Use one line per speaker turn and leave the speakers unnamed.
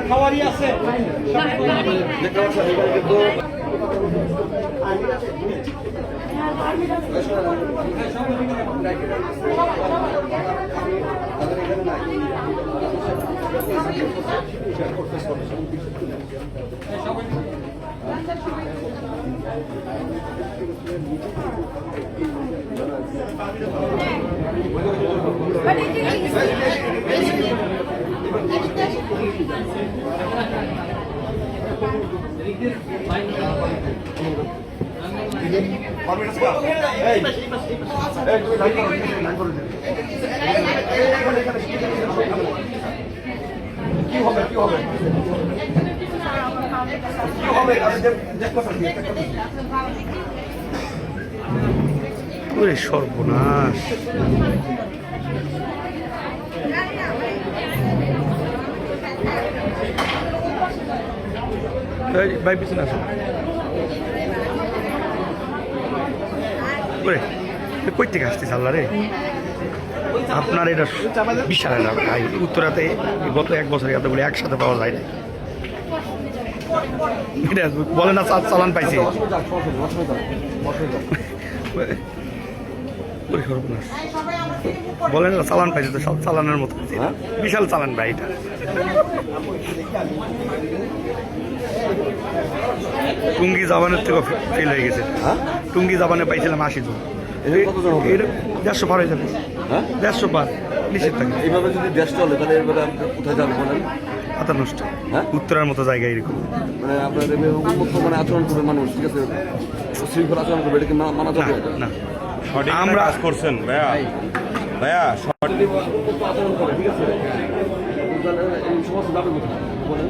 খাওয়ারই আছে কি হবে কি হবে কি হবে
ওরে সর্বনাশ ভাই পিছনে আসো ওরে কই থেকে আসতেছে আল্লাহ রে আপনার এটা বিশাল না ভাই উত্তরাতে গত 1 বছর এতগুলো একসাথে পাওয়া যায় না এটা বলে না চালান পাইছে বলেন না চালান পাইছে তো সব চালানের মতো বিশাল চালান ভাই এটা টুঙ্গি জাবানের থেকে ফেল হয়ে গেছে টুঙ্গি জাবানে পাইছিলাম 80 জন এটা 150 পার হয়ে যাবে 150 পার নিশ্চিত থাকে
এইভাবে যদি দেশ চলে তাহলে এবারে আমরা কোথায় যাবো বলেন
মাথা নষ্ট উত্তরার মতো জায়গা এরকম
মানে আপনার উন্মুক্ত মানে আচরণ করবে মানুষ ঠিক আছে শৃঙ্খল আচরণ করবে এটা কি মানা যাবে
না
আমরা কাজ করছেন ভাইয়া ভাইয়া
আচরণ করে ঠিক আছে এই সমস্ত যাবে কোথায় বলেন